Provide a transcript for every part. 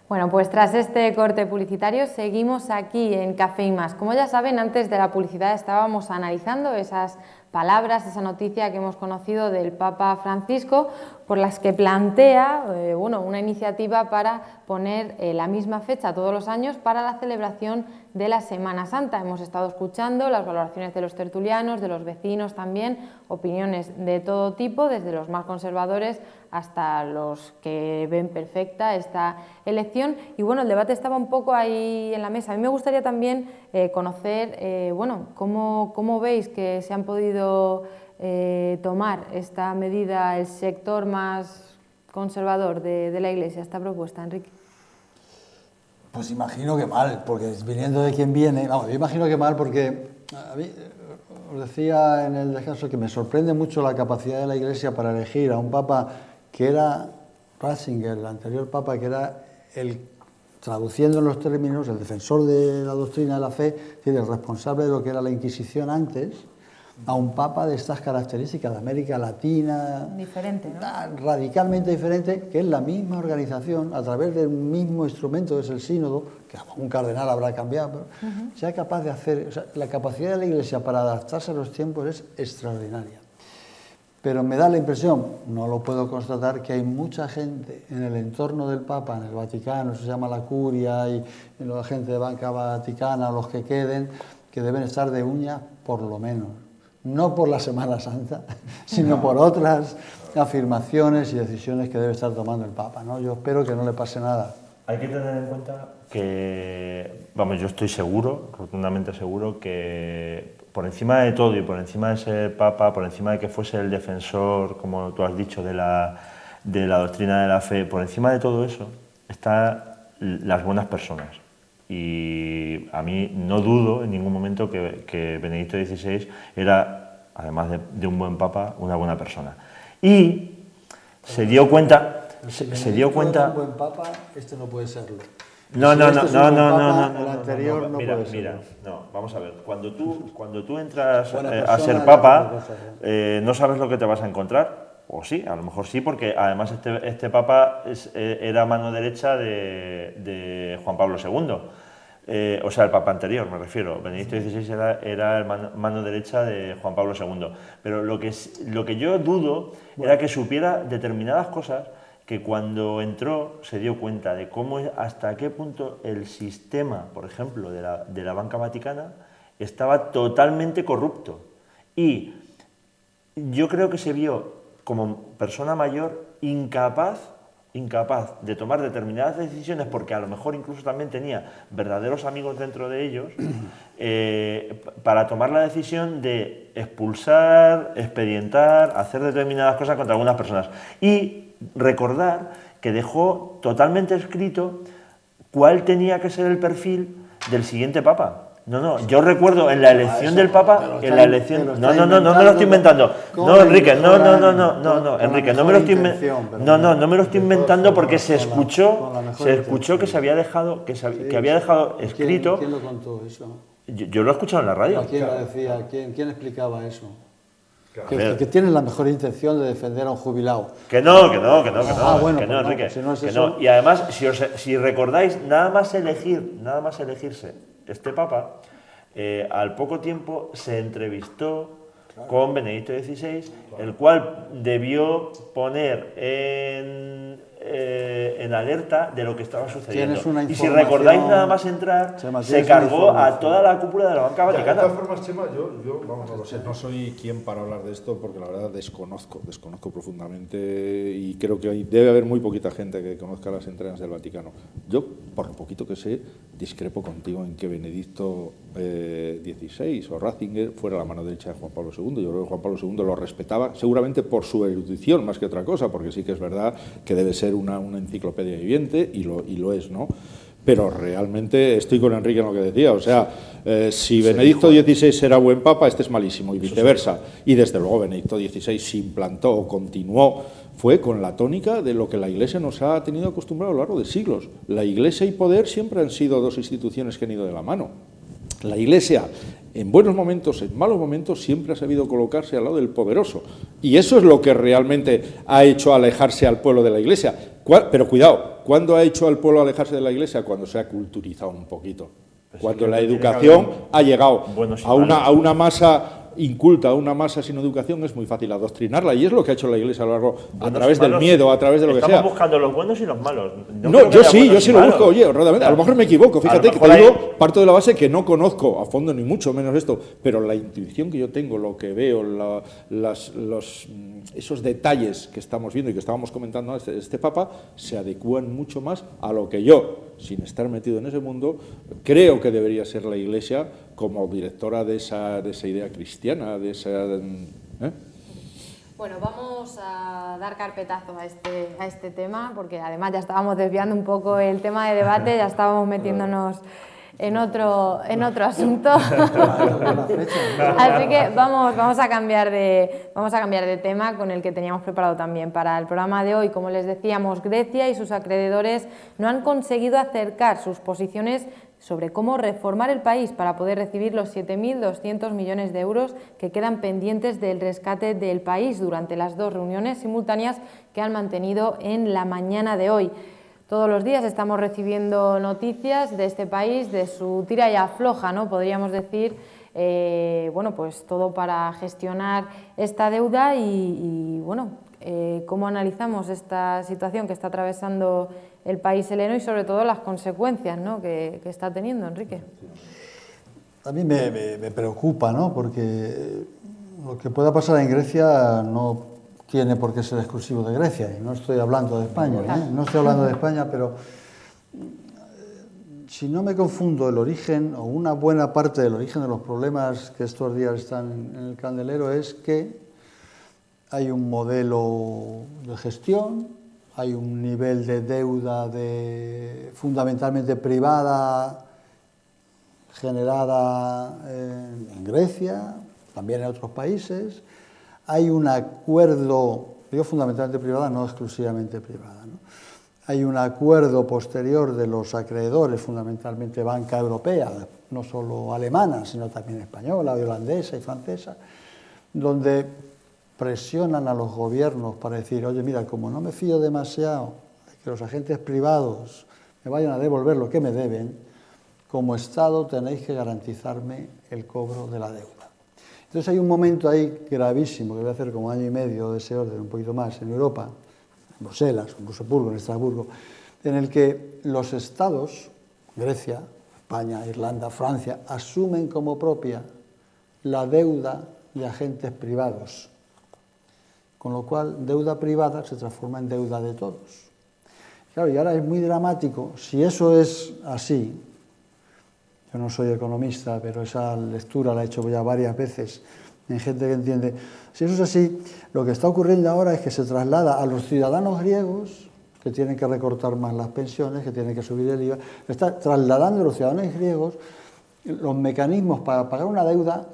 Bueno, pues tras este corte publicitario seguimos aquí en Café y Más. Como ya saben, antes de la publicidad estábamos analizando esas palabras, esa noticia que hemos conocido del Papa Francisco, por las que plantea una iniciativa para poner la misma fecha todos los años para la celebración de la Semana Santa. Hemos estado escuchando las valoraciones de los tertulianos, de los vecinos también, opiniones de todo tipo, desde los más conservadores hasta los que ven perfecta esta elección. Y bueno, el debate estaba un poco ahí en la mesa. A mí me gustaría también conocer, cómo veis que se han podido tomar esta medida el sector más conservador de la Iglesia, esta propuesta, Enrique. Pues imagino que mal, porque viniendo de quien viene, vamos, yo imagino que mal porque a mí, os decía en el descanso que me sorprende mucho la capacidad de la Iglesia para elegir a un papa que era Ratzinger, el anterior papa, que era traduciendo en los términos, el defensor de la doctrina de la fe, es decir, el responsable de lo que era la Inquisición antes, a un papa de estas características, de América Latina, diferente, ¿no? Radicalmente diferente, que es la misma organización, a través del mismo instrumento, que es el sínodo, que un cardenal habrá cambiado, pero sea capaz de hacer, o sea, la capacidad de la Iglesia para adaptarse a los tiempos es extraordinaria. Pero me da la impresión, no lo puedo constatar, que hay mucha gente en el entorno del Papa, en el Vaticano, se llama la curia, y la gente de banca vaticana, los que queden, que deben estar de uñas por lo menos. No por la Semana Santa, sino por otras afirmaciones y decisiones que debe estar tomando el Papa, ¿no? Yo espero que no le pase nada. Hay que tener en cuenta que, vamos, yo estoy seguro, rotundamente seguro, que por encima de todo y por encima de ser Papa, por encima de que fuese el defensor, como tú has dicho, de la doctrina de la fe, por encima de todo eso están las buenas personas. Y a mí no dudo en ningún momento que Benedicto XVI era, además de un buen papa, una buena persona. Y se dio cuenta... Se dio cuenta... un buen papa, este no puede serlo. No, el anterior no mira, puede serlo. Mira, no, vamos a ver. Cuando tú entras a ser papa, no sabes lo que te vas a encontrar. O sí, a lo mejor sí, porque además este papa era mano derecha de Juan Pablo II. O sea, el papa anterior, me refiero. Benedicto XVI era el mano derecha de Juan Pablo II. Pero lo que yo dudo era que supiera determinadas cosas que cuando entró se dio cuenta de cómo, hasta qué punto el sistema, por ejemplo, de la banca vaticana estaba totalmente corrupto. Y yo creo que se vio como persona mayor incapaz de tomar determinadas decisiones, porque a lo mejor incluso también tenía verdaderos amigos dentro de ellos, para tomar la decisión de expulsar, expedientar, hacer determinadas cosas contra algunas personas. Y recordar que dejó totalmente escrito cuál tenía que ser el perfil del siguiente papa. No, yo recuerdo en la elección del Papa, en la elección... No me lo estoy inventando. No, Enrique, no, Enrique, no me lo estoy inventando porque se escuchó que se había dejado, que había dejado escrito... ¿Quién lo contó eso? Yo lo he escuchado en la radio. ¿Quién lo decía? ¿Quién explicaba eso? Que tiene la mejor intención de defender a un jubilado. Que no, bueno, que no, Enrique, si no es que eso... no. Y además, si recordáis, nada más elegirse este papa, al poco tiempo se entrevistó con Benedicto XVI, el cual debió poner en alerta de lo que estaba sucediendo. Y si recordáis, nada más entrar, se cargó a toda la cúpula de la banca vaticana. De todas formas, Chema, yo vamos, no lo sé, no soy quien para hablar de esto, porque la verdad desconozco profundamente, y creo que debe haber muy poquita gente que conozca las entrañas del Vaticano. Yo, por lo poquito que sé, discrepo contigo en que Benedicto XVI o Ratzinger fuera la mano derecha de Juan Pablo II. Yo creo que Juan Pablo II lo respetaba, seguramente por su erudición más que otra cosa, porque sí que es verdad que debe ser una enciclopedia viviente, y lo es, ¿no? Pero realmente estoy con Enrique en lo que decía, o sea, si Benedicto XVI era buen papa, este es malísimo, y viceversa. Y desde luego Benedicto XVI se implantó o continuó, fue con la tónica de lo que la Iglesia nos ha tenido acostumbrado a lo largo de siglos. La Iglesia y poder siempre han sido dos instituciones que han ido de la mano. La Iglesia, en buenos momentos, en malos momentos, siempre ha sabido colocarse al lado del poderoso. Y eso es lo que realmente ha hecho alejarse al pueblo de la Iglesia. Pero cuidado, ¿cuándo ha hecho al pueblo alejarse de la Iglesia? Cuando se ha culturizado un poquito. Cuando la educación ha llegado a una masa inculta, a una masa sin educación, es muy fácil adoctrinarla, y es lo que ha hecho la Iglesia a lo largo, a través del miedo, a través de lo que sea. Estamos buscando los buenos y los malos. No, yo sí lo busco, oye, honradamente. A lo mejor me equivoco, fíjate que te digo, parto de la base que no conozco a fondo ni mucho menos esto, pero la intuición que yo tengo, lo que veo, esos detalles que estamos viendo y que estábamos comentando este Papa, se adecúan mucho más a lo que yo, sin estar metido en ese mundo, creo que debería ser la Iglesia como directora de esa idea cristiana, de esa... Bueno, vamos a dar carpetazo a este tema, porque además ya estábamos desviando un poco el tema de debate, ya estábamos metiéndonos en otro asunto. Así que vamos a cambiar de tema, con el que teníamos preparado también para el programa de hoy. Como les decíamos, Grecia y sus acreedores no han conseguido acercar sus posiciones sobre cómo reformar el país para poder recibir los 7.200 millones de euros que quedan pendientes del rescate del país durante las 2 reuniones simultáneas que han mantenido en la mañana de hoy. Todos los días estamos recibiendo noticias de este país, de su tira y afloja, ¿no? Podríamos decir, bueno, pues todo para gestionar esta deuda y bueno, cómo analizamos esta situación que está atravesando el país heleno y sobre todo las consecuencias, ¿no?, que está teniendo, Enrique. A mí me preocupa, ¿no?, porque lo que pueda pasar en Grecia no tiene por qué ser exclusivo de Grecia, y no estoy hablando de España, no estoy hablando de España, pero si no me confundo, el origen o una buena parte del origen de los problemas que estos días están en el candelero es que hay un modelo de gestión, hay un nivel de deuda fundamentalmente privada generada en Grecia, también en otros países. Hay un acuerdo, digo fundamentalmente privada, no exclusivamente privada, ¿no? Hay un acuerdo posterior de los acreedores, fundamentalmente banca europea, no solo alemana, sino también española, holandesa y francesa, donde presionan a los gobiernos para decir, oye, mira, como no me fío demasiado de que los agentes privados me vayan a devolver lo que me deben, como Estado tenéis que garantizarme el cobro de la deuda. Entonces hay un momento ahí gravísimo, que voy a hacer como 1 año y medio de ese orden, un poquito más, en Europa, en Bruselas, en Luxemburgo, en Estrasburgo, en el que los Estados, Grecia, España, Irlanda, Francia, asumen como propia la deuda de agentes privados. Con lo cual, deuda privada se transforma en deuda de todos. Claro, y ahora es muy dramático, si eso es así, yo no soy economista, pero esa lectura la he hecho ya varias veces en gente que entiende, si eso es así, lo que está ocurriendo ahora es que se traslada a los ciudadanos griegos, que tienen que recortar más las pensiones, que tienen que subir el IVA, está trasladando a los ciudadanos griegos los mecanismos para pagar una deuda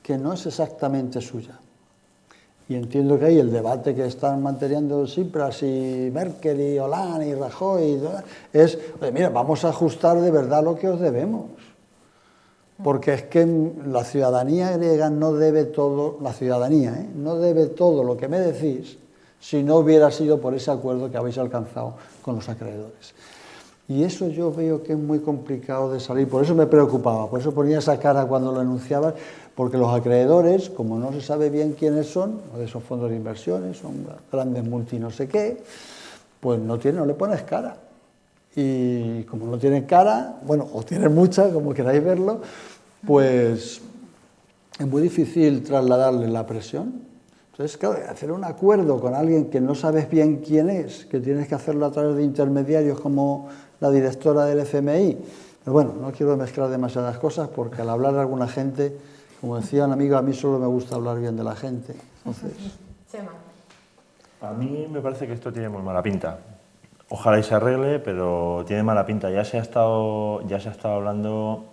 que no es exactamente suya. Y entiendo que ahí el debate que están manteniendo Tsipras y Merkel y Hollande y Rajoy es, oye, mira, vamos a ajustar de verdad lo que os debemos. Porque es que la ciudadanía griega no debe todo, no debe todo lo que me decís si no hubiera sido por ese acuerdo que habéis alcanzado con los acreedores. Y eso yo veo que es muy complicado de salir, por eso me preocupaba, por eso ponía esa cara cuando lo enunciabas, porque los acreedores, como no se sabe bien quiénes son fondos de inversiones, son grandes multi no sé qué, pues no le pones cara. Y como no tienen cara, bueno, o tienen mucha, como queráis verlo, pues es muy difícil trasladarle la presión. Entonces, claro, hacer un acuerdo con alguien que no sabes bien quién es, que tienes que hacerlo a través de intermediarios como la directora del FMI. Pero bueno, no quiero mezclar demasiadas cosas porque al hablar de alguna gente, como decía un amigo, a mí solo me gusta hablar bien de la gente. Entonces... A mí me parece que esto tiene muy mala pinta. Ojalá y se arregle, pero tiene mala pinta. Ya se ha estado hablando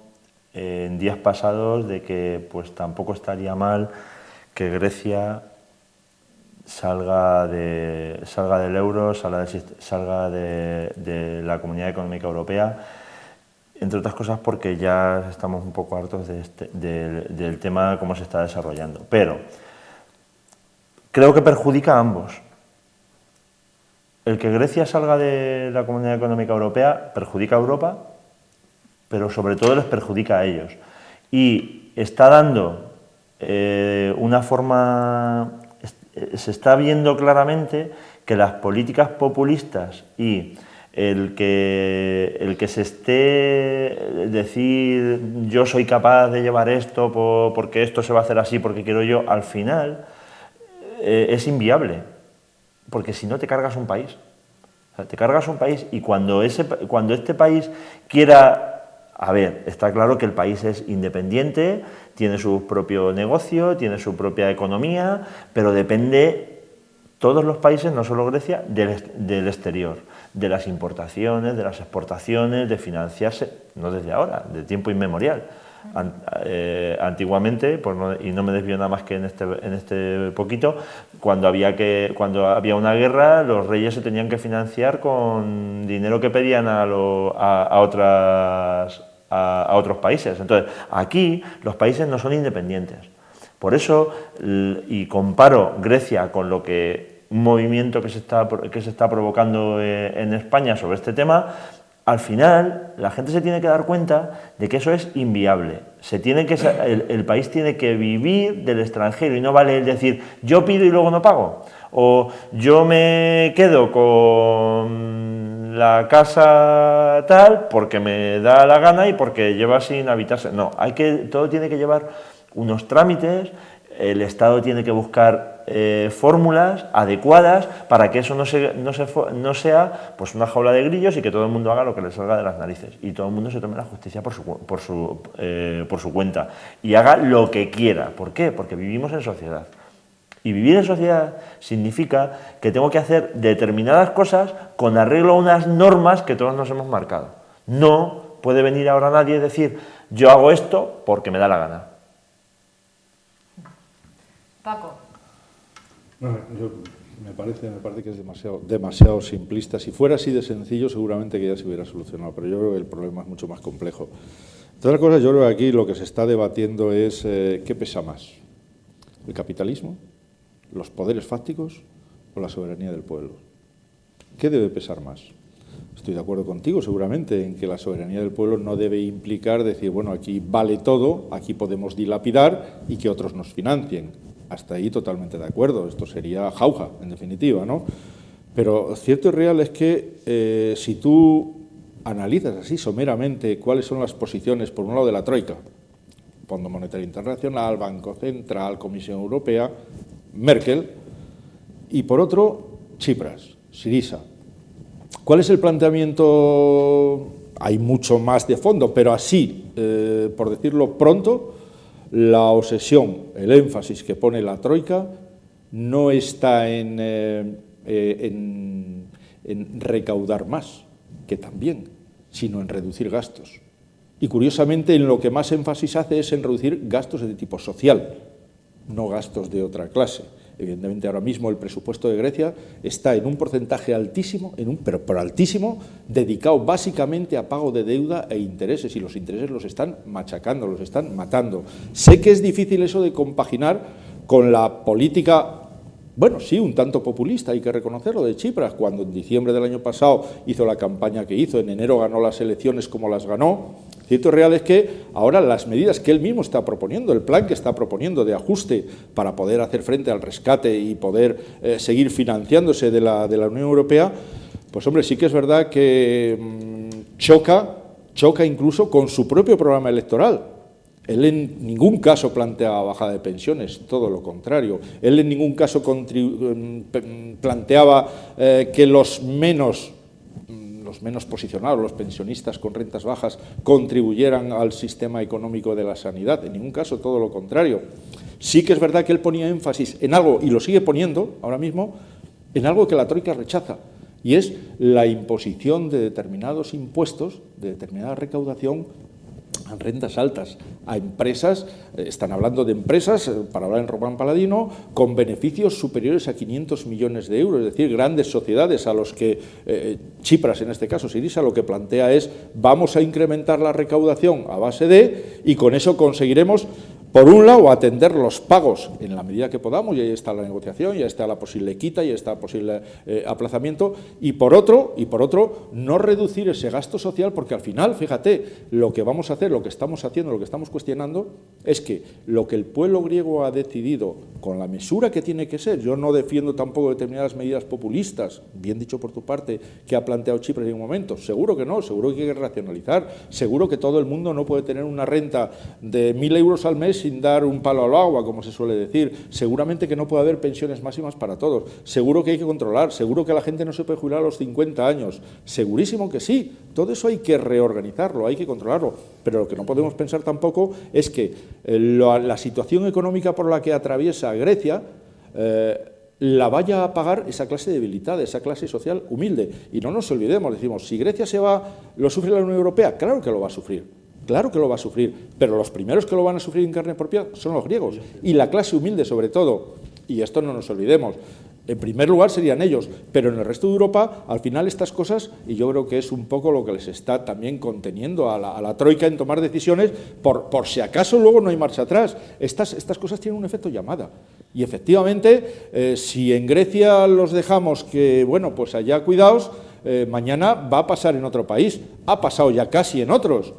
en días pasados de que pues tampoco estaría mal que Grecia salga del euro, salga de la Comunidad Económica Europea, entre otras cosas porque ya estamos un poco hartos del tema cómo se está desarrollando. Pero creo que perjudica a ambos. el que Grecia salga de la Comunidad Económica Europea perjudica a Europa, pero sobre todo les perjudica a ellos. Y está dando una forma, se está viendo claramente que las políticas populistas y el que se esté decir yo soy capaz de llevar esto porque esto se va a hacer así, porque quiero yo, al final es inviable, porque si no te cargas un país. O sea, te cargas un país y cuando este país quiera... A ver, está claro que el país es independiente, tiene su propio negocio, tiene su propia economía, pero depende, todos los países, no solo Grecia, del exterior, de las importaciones, de las exportaciones, de financiarse, no desde ahora, de tiempo inmemorial. Antiguamente, y no me desvío nada más que en este poquito, cuando había una guerra, los reyes se tenían que financiar con dinero que pedían a otros países. Entonces, aquí los países no son independientes. Por eso, y comparo Grecia con un movimiento que se está provocando en España sobre este tema, al final la gente se tiene que dar cuenta de que eso es inviable. El país tiene que vivir del extranjero y no vale el decir yo pido y luego no pago, o yo me quedo con la casa tal porque me da la gana y porque lleva sin habitarse. No, todo tiene que llevar unos trámites, el Estado tiene que buscar fórmulas adecuadas para que eso no sea pues una jaula de grillos y que todo el mundo haga lo que le salga de las narices y todo el mundo se tome la justicia por su cuenta y haga lo que quiera. ¿Por qué? Porque vivimos en sociedad. Y vivir en sociedad significa que tengo que hacer determinadas cosas con arreglo a unas normas que todos nos hemos marcado. No puede venir ahora nadie y decir yo hago esto porque me da la gana. Paco. Bueno, me parece que es demasiado simplista. Si fuera así de sencillo, seguramente que ya se hubiera solucionado, pero yo creo que el problema es mucho más complejo. De todas cosas, yo creo que aquí lo que se está debatiendo es ¿qué pesa más? ¿El capitalismo? ¿Los poderes fácticos? ¿O la soberanía del pueblo? ¿Qué debe pesar más? Estoy de acuerdo contigo, seguramente, en que la soberanía del pueblo no debe implicar decir, bueno, aquí vale todo, aquí podemos dilapidar y que otros nos financien. Hasta ahí totalmente de acuerdo, esto sería jauja, en definitiva, ¿no? Pero cierto y real es que si tú analizas así someramente cuáles son las posiciones, por un lado de la Troika, Fondo Monetario Internacional, Banco Central, Comisión Europea, Merkel, y por otro, Tsipras, Syriza. ¿Cuál es el planteamiento? Hay mucho más de fondo, pero así, por decirlo pronto, la obsesión, el énfasis que pone la Troika no está en recaudar más, que también, sino en reducir gastos. Y curiosamente en lo que más énfasis hace es en reducir gastos de tipo social, no gastos de otra clase. Evidentemente ahora mismo el presupuesto de Grecia está en un porcentaje altísimo, pero altísimo, dedicado básicamente a pago de deuda e intereses, y los intereses los están machacando, los están matando. Sé que es difícil eso de compaginar con la política, bueno, sí, un tanto populista, hay que reconocerlo, de Tsipras, cuando en diciembre del año pasado hizo la campaña que hizo, en enero ganó las elecciones como las ganó. Cierto y real es que ahora las medidas que él mismo está proponiendo, el plan que está proponiendo de ajuste para poder hacer frente al rescate y poder seguir financiándose de la Unión Europea, pues hombre, sí que es verdad que choca incluso con su propio programa electoral. Él en ningún caso planteaba bajada de pensiones, todo lo contrario. Él en ningún caso planteaba que los menos posicionados, los pensionistas con rentas bajas, contribuyeran al sistema económico de la sanidad. En ningún caso, todo lo contrario. Sí que es verdad que él ponía énfasis en algo, y lo sigue poniendo ahora mismo, en algo que la Troika rechaza, y es la imposición de determinados impuestos, de determinada recaudación, a rentas altas, a empresas, están hablando de empresas, para hablar en Román Paladino, con beneficios superiores a 500 millones de euros, es decir, grandes sociedades a los que Tsipras, en este caso Syriza, lo que plantea es vamos a incrementar la recaudación a base de, y con eso conseguiremos por un lado, atender los pagos en la medida que podamos, y ahí está la negociación, ya está la posible quita, y está el posible aplazamiento, y por otro, no reducir ese gasto social, porque al final, fíjate, lo que vamos a hacer, lo que estamos haciendo, lo que estamos cuestionando, es que lo que el pueblo griego ha decidido, con la mesura que tiene que ser, yo no defiendo tampoco determinadas medidas populistas, bien dicho por tu parte, que ha planteado Chipre en un momento, seguro que no, seguro que hay que racionalizar, seguro que todo el mundo no puede tener una renta de 1.000 euros al mes sin dar un palo al agua, como se suele decir. Seguramente que no puede haber pensiones máximas para todos. Seguro que hay que controlar. Seguro que la gente no se puede jubilar a los 50 años. Segurísimo que sí. Todo eso hay que reorganizarlo, hay que controlarlo. Pero lo que no podemos pensar tampoco es que la situación económica por la que atraviesa Grecia la vaya a pagar esa clase debilitada, esa clase social humilde. Y no nos olvidemos, decimos, si Grecia se va, ¿lo sufre la Unión Europea? Claro que lo va a sufrir. Claro que lo va a sufrir, pero los primeros que lo van a sufrir en carne propia son los griegos, y la clase humilde sobre todo, y esto no nos olvidemos. En primer lugar serían ellos, pero en el resto de Europa, al final estas cosas, y yo creo que es un poco lo que les está también conteniendo a la troika en tomar decisiones, por si acaso luego no hay marcha atrás. Estas cosas tienen un efecto llamada. Y efectivamente, si en Grecia los dejamos que, bueno, pues allá cuidaos, mañana va a pasar en otro país, ha pasado ya casi en otros.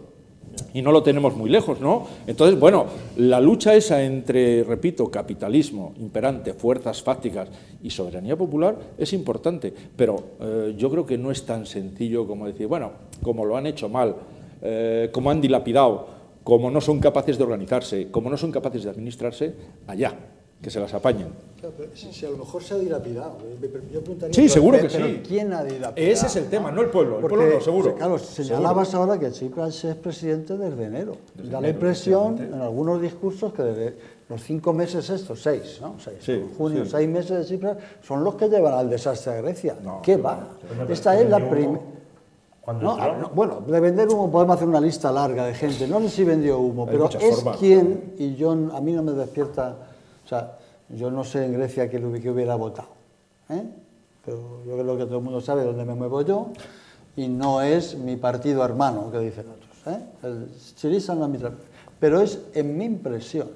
Y no lo tenemos muy lejos, ¿no? Entonces, bueno, la lucha esa entre, repito, capitalismo imperante, fuerzas fácticas y soberanía popular es importante, pero yo creo que no es tan sencillo como decir, bueno, como lo han hecho mal, como han dilapidado, como no son capaces de organizarse, como no son capaces de administrarse, allá, que se las apañen. Claro, si a lo mejor se ha dilapidado. Yo preguntaría, sí, seguro que pero sí. ¿Quién ha dilapidado? Ese es el tema, no el pueblo. Porque, el pueblo no, seguro. Claro, señalabas ahora que Tsipras es presidente desde enero. Da la impresión, en algunos discursos, que desde los 5 meses estos, 6, ¿no? 6, sí, junio, sí. 6 meses de Tsipras, son los que llevan al desastre a Grecia. No, ¿Qué va? Esta es la primera... bueno, de vender humo podemos hacer una lista larga de gente. No sé si vendió humo, pero es quien, y a mí no me despierta... O sea, yo no sé en Grecia que hubiera votado, pero yo creo que todo el mundo sabe dónde me muevo yo, y no es mi partido hermano, que dicen otros. El Syriza no es mi partido. Pero es, en mi impresión,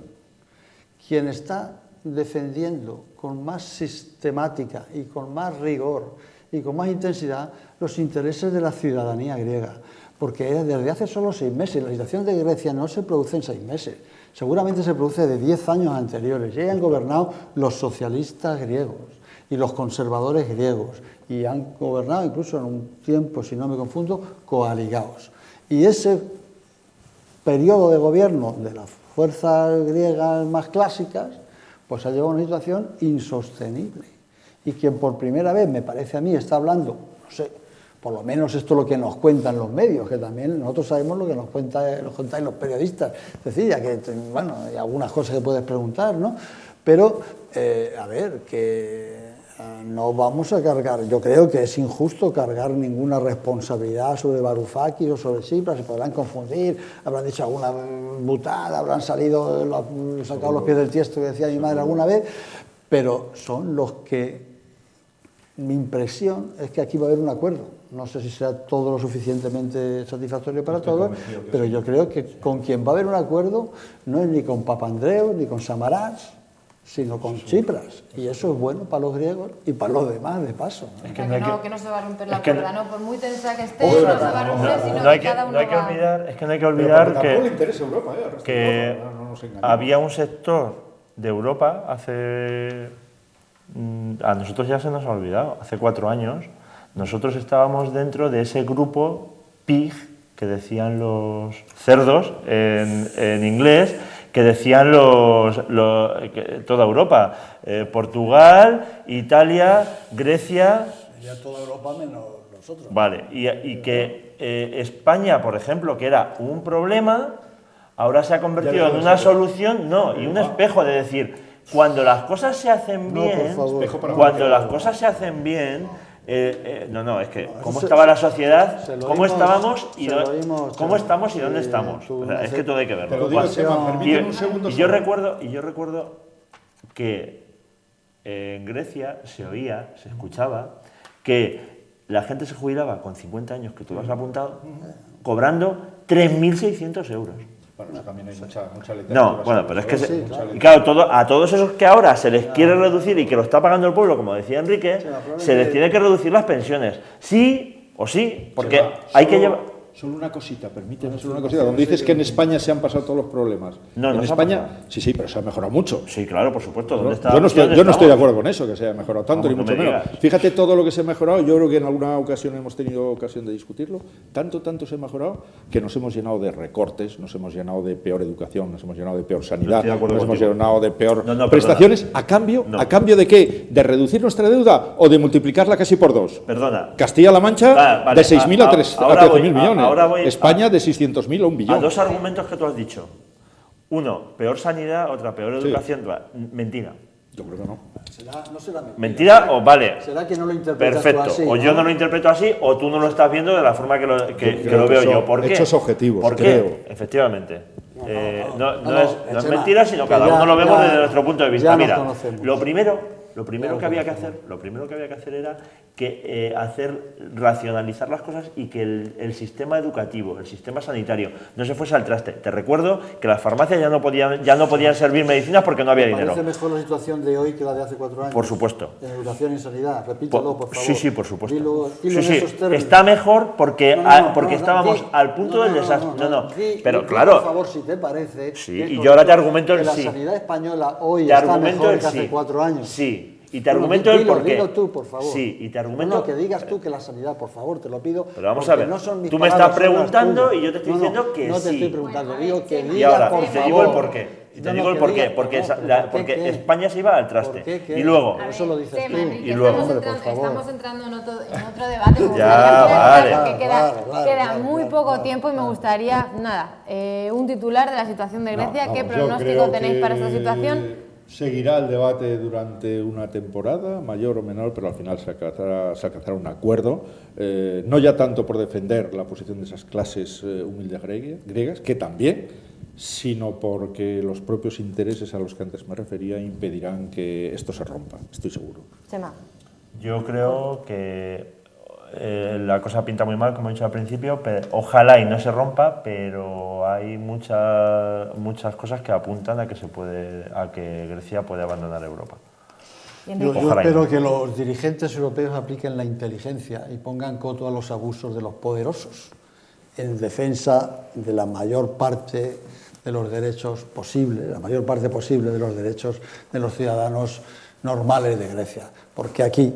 quien está defendiendo con más sistemática y con más rigor y con más intensidad los intereses de la ciudadanía griega. Porque desde hace solo 6 meses, la situación de Grecia no se produce en 6 meses. Seguramente se produce de 10 años anteriores. Ya han gobernado los socialistas griegos y los conservadores griegos. Y han gobernado incluso en un tiempo, si no me confundo, coaligados. Y ese periodo de gobierno de las fuerzas griegas más clásicas, pues ha llevado a una situación insostenible. Y quien por primera vez, me parece a mí, está hablando, no sé, por lo menos esto es lo que nos cuentan los medios, que también nosotros sabemos lo que nos contáis los periodistas. Es decir, ya que, bueno, hay algunas cosas que puedes preguntar, ¿no? Pero, a ver, que no vamos a cargar, yo creo que es injusto cargar ninguna responsabilidad sobre Varoufakis o sobre Tsipras, se podrán confundir, habrán dicho alguna butada, habrán sacado los pies del tiesto, que decía mi madre alguna vez, pero son los que, mi impresión es que aquí va a haber un acuerdo. No sé si será todo lo suficientemente satisfactorio para todos, pero yo creo que con quien va a haber un acuerdo no es ni con Papandreou ni con Samaras, sino con Tsipras. Y eso es bueno para los griegos y para los demás, de paso. Es que no se va a romper la cuerda, ¿no? Por muy tensa que esté, no se va a romper, sino que cada uno va... Es que no hay que olvidar que había un sector de Europa hace... A nosotros ya se nos ha olvidado, hace 4 años, nosotros estábamos dentro de ese grupo PIG, que decían los cerdos en inglés, que decían toda Europa, Portugal, Italia, Grecia... Ya toda Europa menos nosotros. Vale, y que España, por ejemplo, que era un problema, ahora se ha convertido en una solución, y un espejo de decir... Cuando las cosas se hacen bien, es que cómo estaba la sociedad, cómo estábamos y cómo estamos y dónde estamos. O sea, es que todo hay que verlo. Y yo recuerdo que en Grecia se escuchaba que la gente se jubilaba con 50 años, que tú lo has apuntado, cobrando 3.600 euros. Bueno, eso también hay mucha literatura. No, bueno, pero es que, Sí, y claro, a todos esos que ahora se les quiere reducir y que lo está pagando el pueblo, como decía Enrique, se les tiene que reducir las pensiones. Sí o sí, porque hay que llevar... Solo una cosita, permíteme solo una cosita. Donde dices que en España se han pasado todos los problemas. No, en no se ha España, pasado. sí, pero se ha mejorado mucho. Sí, claro, por supuesto. ¿Dónde está? Yo no ¿Dónde estoy de estamos? acuerdo con eso, que se haya mejorado tanto, Vamos, ni mucho no me menos. digas. Fíjate todo lo que se ha mejorado, yo creo que en alguna ocasión hemos tenido ocasión de discutirlo, tanto se ha mejorado que nos hemos llenado de recortes, nos hemos llenado de peor educación, nos hemos llenado de peor sanidad, Estoy de acuerdo nos hemos contigo. llenado de peor No, prestaciones, perdona. ¿a cambio de qué? ¿De reducir nuestra deuda o de multiplicarla casi por 2? Perdona. Castilla-La Mancha Vale, de 6.000 a 13.000 millones, ahora voy España de 600.000 a 1 A billón. dos argumentos que tú has dicho. Uno, peor sanidad, otra, peor educación. Mentira. Yo creo que no. No será Mentira o vale. Será que no lo interpretas Perfecto. tú así, O yo no lo interpreto así o tú no lo estás viendo de la forma que lo creo veo que yo. son ¿Por qué? hechos objetivos, ¿Por qué? creo. Efectivamente. No no, es Chema, mentira, sino que cada ya- uno lo vemos ya- desde nuestro punto de ya vista. nos Mira, conocemos. lo primero que había que hacer era que racionalizar las cosas y que el sistema educativo, el sistema sanitario no se fuese al traste. Te recuerdo que las farmacias ya no podían servir medicinas porque no había dinero. ¿Parece mejor la situación de hoy que la de hace 4 años? Por supuesto. En educación y en sanidad, repítelo, por favor. Sí, por supuesto. Dilo Sí, en sí, esos términos. está mejor porque, No, estábamos di- al punto del desastre. Pero di, claro, por favor, si te parece. Sí, que y con yo ahora te esto, argumento el que sí. La sanidad española hoy te está argumento mejor el que hace sí. 4 años. Sí, y te Bueno, argumento el dilo, por qué. Dilo tú, por favor. Sí, y te argumento... No, que digas tú que la sanidad, por favor, te lo pido. Pero vamos porque a ver, no son mis tú me palabras, estás son las preguntando tuyas. y yo te estoy diciendo que no te sí. estoy preguntando, digo que Y digas, ahora, por y te favor. digo el por qué. Y te No, digo no, el que por qué. digas, Porque, no, esa- pero la- ¿por qué porque qué? España se iba al traste. ¿Por qué qué? Y luego... A ver, eso lo dices Chema, tú. Enrique, Y luego, estamos, hombre, por favor. estamos entrando en otro debate. Me Ya, gustaría vale. porque queda Claro, muy claro, poco claro, tiempo y me claro. gustaría, un titular de la situación de Grecia. ¿Qué Yo pronóstico creo tenéis que para esta situación? Seguirá el debate durante una temporada, mayor o menor, pero al final se alcanzará un acuerdo, no ya tanto por defender la posición de esas clases humildes griegas, que también, sino porque los propios intereses a los que antes me refería impedirán que esto se rompa, estoy seguro. Chema. Yo creo que la cosa pinta muy mal, como he dicho al principio. Ojalá y no se rompa, pero hay muchas cosas que apuntan a que Grecia puede abandonar Europa. Yo Ojalá y espero no. que los dirigentes europeos apliquen la inteligencia y pongan coto a los abusos de los poderosos en defensa de la mayor parte de los derechos posibles, la mayor parte posible de los derechos de los ciudadanos normales de Grecia. Porque aquí,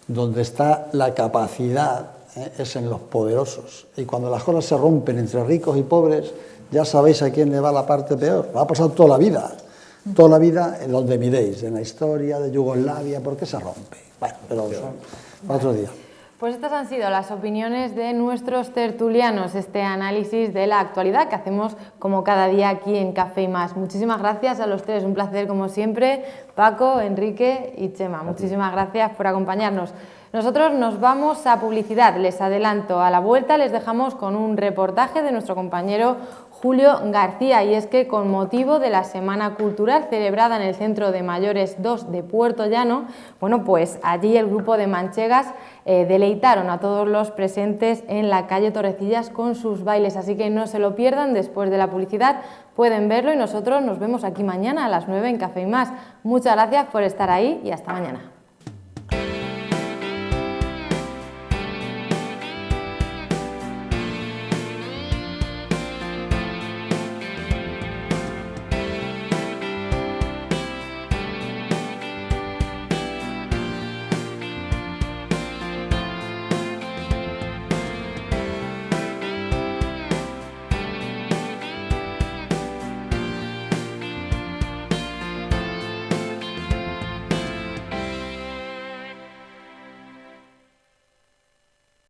donde está la capacidad, es en los poderosos. Y cuando las cosas se rompen entre ricos y pobres, ya sabéis a quién le va la parte peor. Va a pasar toda la vida en donde miréis, en la historia de Yugoslavia, ¿por qué se rompe? Bueno, pero son para otro día. Pues estas han sido las opiniones de nuestros tertulianos, este análisis de la actualidad que hacemos como cada día aquí en Café y Más. Muchísimas gracias a los tres, un placer como siempre, Paco, Enrique y Chema. Muchísimas gracias por acompañarnos. Nosotros nos vamos a publicidad, les adelanto, a la vuelta les dejamos con un reportaje de nuestro compañero Julio García, y es que con motivo de la Semana Cultural celebrada en el Centro de Mayores 2 de Puerto Llano, bueno, pues allí el grupo de manchegas deleitaron a todos los presentes en la calle Torrecillas con sus bailes, así que no se lo pierdan. Después de la publicidad pueden verlo y nosotros nos vemos aquí mañana a las 9 en Café y Más. Muchas gracias por estar ahí y hasta mañana.